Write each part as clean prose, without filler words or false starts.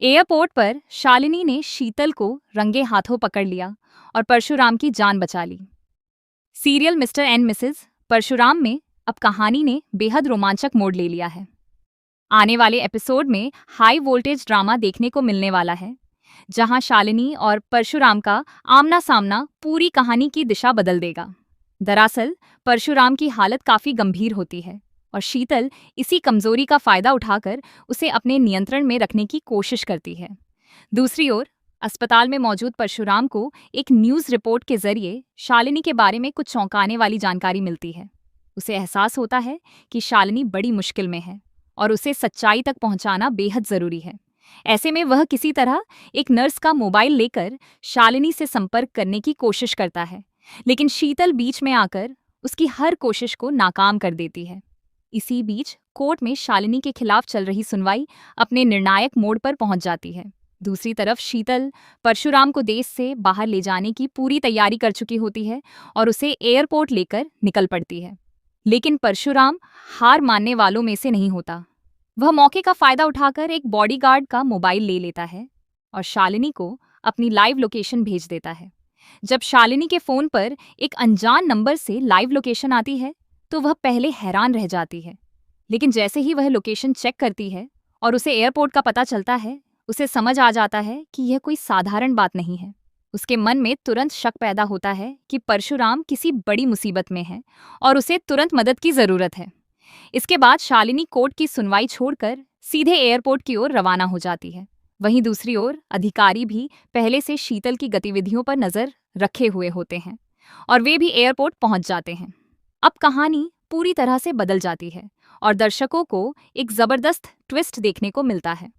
Airport पर शालिनी ने शीतल को रंगे हाथों पकड़ लिया और परशुराम की जान बचा ली। Serial Mr and Mrs Parshuram में अब कहानी ने बेहद रोमांचक मोड़ ले लिया है। आने वाले एपिसोड में हाई वोल्टेज ड्रामा देखने को मिलने वाला है, जहां शालिनी और परशुराम का आमना सामना पूरी कहानी की दिशा बदल देगा। दरअसल परशुराम की हालत काफी गंभीर होती है और शीतल इसी कमजोरी का फायदा उठाकर उसे अपने नियंत्रण में रखने की कोशिश करती है। दूसरी ओर अस्पताल में मौजूद परशुराम को एक न्यूज़ रिपोर्ट के जरिए शालिनी के बारे में कुछ चौंकाने वाली जानकारी मिलती है। उसे एहसास होता है कि शालिनी बड़ी मुश्किल में है और उसे सच्चाई तक पहुंचाना बेहद जरूरी है। ऐसे में वह किसी तरह एक नर्स का मोबाइल लेकर शालिनी से संपर्क करने की कोशिश करता है, लेकिन शीतल बीच में आकर उसकी हर कोशिश को नाकाम कर देती है। इसी बीच कोर्ट में शालिनी के खिलाफ चल रही सुनवाई अपने निर्णायक मोड़ पर पहुंच जाती है। दूसरी तरफ शीतल परशुराम को देश से बाहर ले जाने की पूरी तैयारी कर चुकी होती है और उसे एयरपोर्ट लेकर निकल पड़ती है। लेकिन परशुराम हार मानने वालों में से नहीं होता। वह मौके का फायदा उठाकर एक बॉडीगार्ड का मोबाइल ले लेता है और शालिनी को अपनी लाइव लोकेशन भेज देता है। जब शालिनी के फोन पर एक अनजान नंबर से लाइव लोकेशन आती है तो वह पहले हैरान रह जाती है, लेकिन जैसे ही वह लोकेशन चेक करती है और उसे एयरपोर्ट का पता चलता है, उसे समझ आ जाता है कि यह कोई साधारण बात नहीं है। उसके मन में तुरंत शक पैदा होता है कि परशुराम किसी बड़ी मुसीबत में है और उसे तुरंत मदद की जरूरत है। इसके बाद शालिनी कोर्ट की सुनवाई छोड़कर सीधे एयरपोर्ट की ओर रवाना हो जाती है। वहीं दूसरी ओर अधिकारी भी पहले से शीतल की गतिविधियों पर नजर रखे हुए होते हैं और वे भी एयरपोर्ट पहुंच जाते हैं। अब कहानी पूरी तरह से बदल जाती है और दर्शकों को एक जबरदस्त ट्विस्ट देखने को मिलता है।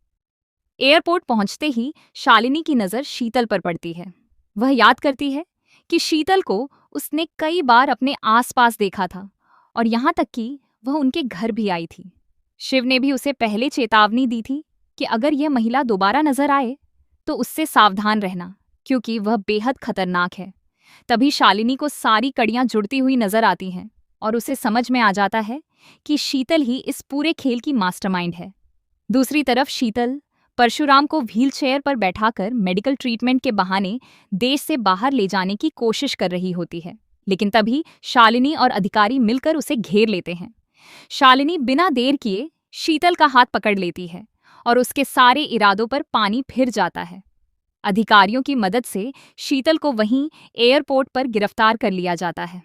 एयरपोर्ट पहुंचते ही शालिनी की नज़र शीतल पर पड़ती है। वह याद करती है कि शीतल को उसने कई बार अपने आसपास देखा था और यहाँ तक कि वह उनके घर भी आई थी। शिव ने भी उसे पहले चेतावनी दी थी कि अगर यह महिला दोबारा नजर आए तो उससे सावधान रहना, क्योंकि वह बेहद खतरनाक है। तभी शालिनी को सारी कड़ियां जुड़ती हुई नजर आती हैं और उसे समझ में आ जाता है कि शीतल ही इस पूरे खेल की मास्टरमाइंड है। दूसरी तरफ शीतल परशुराम को व्हीलचेयर पर बैठाकर मेडिकल ट्रीटमेंट के बहाने देश से बाहर ले जाने की कोशिश कर रही होती है, लेकिन तभी शालिनी और अधिकारी मिलकर उसे घेर लेते हैं। शालिनी बिना देर किए शीतल का हाथ पकड़ लेती है और उसके सारे इरादों पर पानी फिर जाता है। अधिकारियों की मदद से शीतल को वहीं एयरपोर्ट पर गिरफ्तार कर लिया जाता है।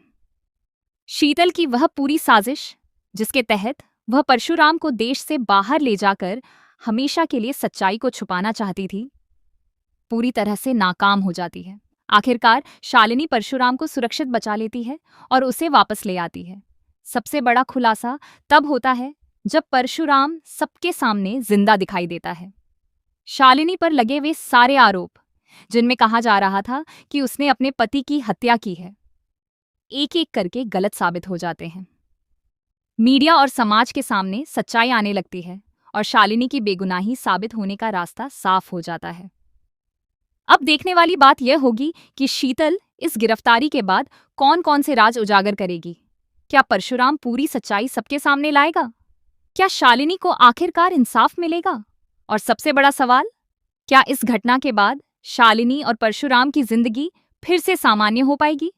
शीतल की वह पूरी साजिश, जिसके तहत वह परशुराम को देश से बाहर ले जाकर हमेशा के लिए सच्चाई को छुपाना चाहती थी, पूरी तरह से नाकाम हो जाती है। आखिरकार शालिनी परशुराम को सुरक्षित बचा लेती है और उसे वापस ले आती है। सबसे बड़ा खुलासा तब होता है जब परशुराम सबके सामने जिंदा दिखाई देता है। शालिनी पर लगे वे सारे आरोप, जिनमें कहा जा रहा था कि उसने अपने पति की हत्या की है, एक एक करके गलत साबित हो जाते हैं। मीडिया और समाज के सामने सच्चाई आने लगती है और शालिनी की बेगुनाही साबित होने का रास्ता साफ हो जाता है। अब देखने वाली बात यह होगी कि शीतल इस गिरफ्तारी के बाद कौन कौन से राज उजागर करेगी। क्या परशुराम पूरी सच्चाई सबके सामने लाएगा? क्या शालिनी को आखिरकार इंसाफ मिलेगा? और सबसे बड़ा सवाल, क्या इस घटना के बाद शालिनी और परशुराम की जिंदगी फिर से सामान्य हो पाएगी?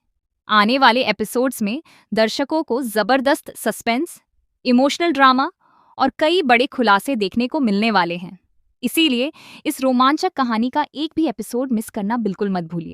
आने वाले एपिसोड्स में दर्शकों को जबरदस्त सस्पेंस, इमोशनल ड्रामा और कई बड़े खुलासे देखने को मिलने वाले हैं। इसीलिए इस रोमांचक कहानी का एक भी एपिसोड मिस करना बिल्कुल मत भूलिए।